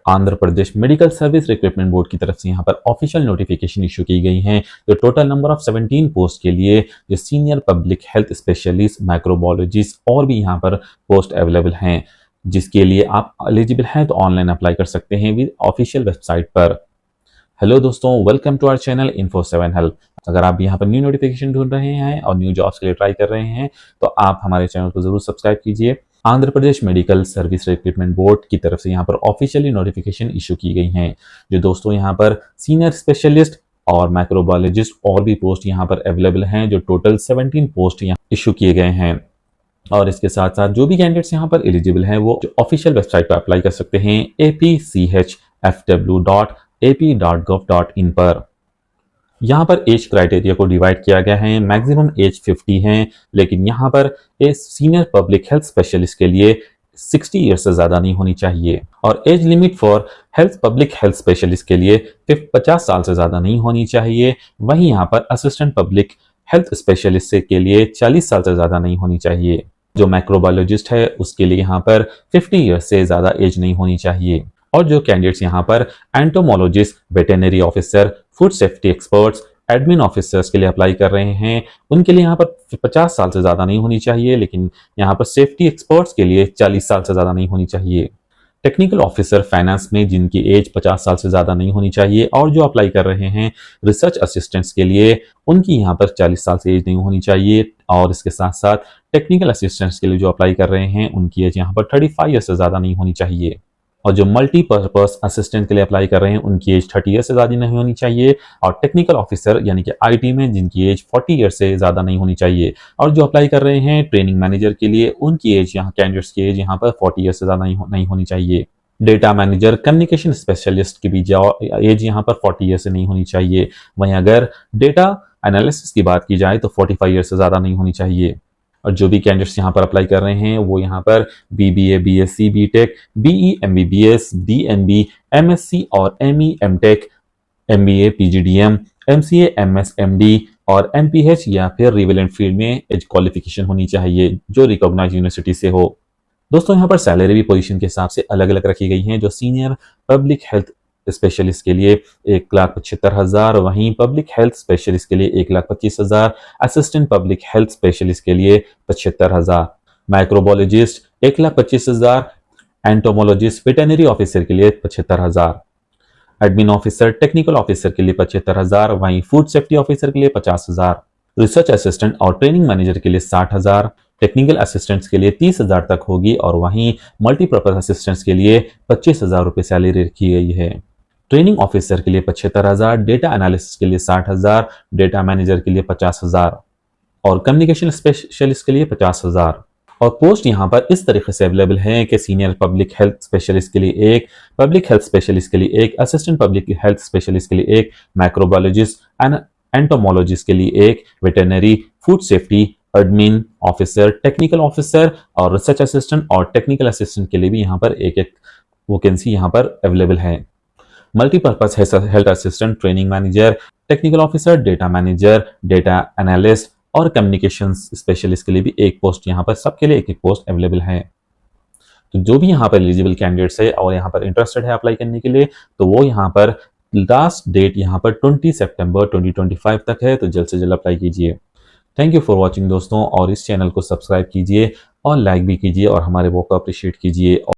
Andhra Pradesh medical service recruitment board की तरफ से यहाँ पर ऑफिशियल नोटिफिकेशन इशू की गई हैं। जो टोटल नंबर ऑफ 17 पोस्ट के लिए जो senior public health specialist, microbiologist और भी यहाँ पर पोस्ट अवेलेबल हैं, जिसके लिए आप एलिजिबल हैं तो ऑनलाइन अप्लाई कर सकते हैं विद ऑफिशियल वेबसाइट पर। हेलो दोस्तों, welcome to our channel Info7 help. अगर आप यहाँ पर न्यू नोटिफिकेशन ढूंढ रहे हैं और न्यू जॉब्स के लिए ट्राई कर रहे हैं तो आप हमारे चैनल को जरूर सब्सक्राइब कीजिए। Andhra Pradesh medical service recruitment board की तरफ से यहाँ पर ऑफिशियली नोटिफिकेशन इशू की गई हैं। जो दोस्तों यहाँ पर सीनियर स्पेशलिस्ट और माइक्रोबायोलॉजिस्ट और भी पोस्ट यहाँ पर अवेलेबल हैं, जो टोटल 17 पोस्ट यहाँ इशू किए गए हैं। और इसके साथ साथ जो भी कैंडिडेट्स यहाँ पर एलिजिबल हैं वो ऑफिशियल वेबसाइट पर अप्लाई कर सकते हैं apchfw.ap.gov.in पर। यहाँ पर एज क्राइटेरिया को डिवाइड किया गया है। मैक्सिमम एज 50 है, लेकिन यहाँ पर सीनियर पब्लिक हेल्थ स्पेशलिस्ट के लिए 60 ईयर से ज्यादा नहीं होनी चाहिए और age limit for health public health specialist के लिए 50 साल से ज्यादा नहीं होनी चाहिए। वहीं यहाँ पर असिस्टेंट पब्लिक हेल्थ स्पेशलिस्ट के लिए 40 साल से ज्यादा नहीं होनी चाहिए। जो माइक्रोबायोलॉजिस्ट है उसके लिए यहाँ पर 50 ईयर से ज्यादा एज नहीं होनी चाहिए। और जो कैंडिडेट्स यहाँ पर entomologist, veterinary officer, food safety experts, admin officers के लिए अप्लाई कर रहे हैं, उनके लिए यहाँ पर 50 साल से ज्यादा नहीं होनी चाहिए, लेकिन यहाँ पर सेफ्टी एक्सपर्ट्स के लिए 40 साल से ज्यादा नहीं होनी चाहिए। टेक्निकल ऑफिसर फाइनेंस में जिनकी एज 50 साल से ज्यादा नहीं होनी चाहिए। और जो अप्लाई कर रहे हैं रिसर्च असिस्टेंट्स के लिए, उनकी यहाँ पर 40 साल से एज नहीं होनी चाहिए। और इसके साथ साथ टेक्निकल असिस्टेंट्स के लिए जो अप्लाई कर रहे हैं उनकी एज यहाँ पर 35 ईयर से ज्यादा नहीं होनी चाहिए। और जो मल्टीपर्पस असिस्टेंट के लिए अप्लाई कर रहे हैं उनकी एज 30 ईयर से ज्यादा नहीं होनी चाहिए। और टेक्निकल ऑफिसर यानी कि आईटी में जिनकी एज 40 ईयर से ज्यादा नहीं होनी चाहिए। और जो अप्लाई कर रहे हैं ट्रेनिंग मैनेजर के लिए, उनकी एज यहाँ कैंडिडेट्स की एज यहाँ पर 40 ईयर से ज्यादा नहीं होनी चाहिए। डेटा मैनेजर, कम्युनिकेशन स्पेशलिस्ट की भी एज यहाँ पर 40 ईयर से नहीं होनी चाहिए। वहीं अगर डेटा एनालिसिस की बात की जाए तो 45 ईयर से ज्यादा नहीं होनी चाहिए। और जो भी कैंडिडेट्स यहाँ पर अप्लाई कर रहे हैं वो यहाँ पर BBA, BSc, BTech, BE, MBBS, DMB, MSc और ME, MTech, MBA, PGDM, MCA, MSMD और एमपीएच या फिर रिवेलेंट फील्ड में एज क्वालिफिकेशन होनी चाहिए जो रिकॉग्नाइज्ड यूनिवर्सिटी से हो। दोस्तों यहाँ पर सैलरी भी पोजीशन के हिसाब से अलग अलग रखी गई हैं। जो सीनियर पब्लिक हेल्थ स्पेशलिस्ट के लिए 1,75,000, वहीं पब्लिक हेल्थ स्पेशलिस्ट के लिए 1,25,000, असिस्टेंट पब्लिक हेल्थ स्पेशलिस्ट के लिए 75,000, माइक्रोबायोलॉजिस्ट 1,25,000, एंटोमोलॉजिस्ट वेटेनरी ऑफिसर के लिए 75,000, एडमिन ऑफिसर, टेक्निकल ऑफिसर के लिए 75,000, वहीं फूड सेफ्टी ऑफिसर के लिए 50,000, रिसर्च असिस्टेंट और ट्रेनिंग मैनेजर के लिए 60,000, टेक्निकल असिस्टेंट्स के लिए 30,000 तक होगी और वहीं मल्टीपर्पज असिस्टेंट्स के लिए 25,000 रुपये सैलरी रखी गई है। ट्रेनिंग ऑफिसर के लिए 75,000, डेटा एनालिसिस के लिए 60,000, डेटा मैनेजर के लिए 50,000 और कम्युनिकेशन स्पेशलिस्ट के लिए 50,000। और पोस्ट यहाँ पर इस तरीके से अवेलेबल है कि सीनियर पब्लिक हेल्थ स्पेशलिस्ट के लिए 1, पब्लिक हेल्थ स्पेशलिस्ट के लिए 1, असिस्टेंट पब्लिक हेल्थ स्पेशलिस्ट के लिए 1, माइक्रोबायोलॉजिस्ट एंड एंटोमोलॉजिस्ट के लिए 1, veterinary, food safety, admin officer, technical officer और रिसर्च असिस्टेंट और टेक्निकल असिस्टेंट के लिए भी यहाँ पर एक वैकेंसी यहाँ पर अवेलेबल है। Multipurpose health assistant, training manager, technical officer, data manager, data analyst और कम्युनिकेशन स्पेशलिस्ट के लिए भी एक पोस्ट यहाँ पर, सबके लिए एक पोस्ट अवेलेबल है। तो जो भी यहाँ पर एलिजिबल कैंडिडेट्स है और यहाँ पर इंटरेस्टेड है अप्लाई करने के लिए, तो वो यहाँ पर लास्ट डेट यहाँ पर 20 सितंबर 2025 तक है, तो जल्द से जल्द अप्लाई कीजिए। थैंक यू फॉर वॉचिंग दोस्तों, और इस चैनल को सब्सक्राइब कीजिए और लाइक भी कीजिए और हमारे वर्क को अप्रिशिएट कीजिए।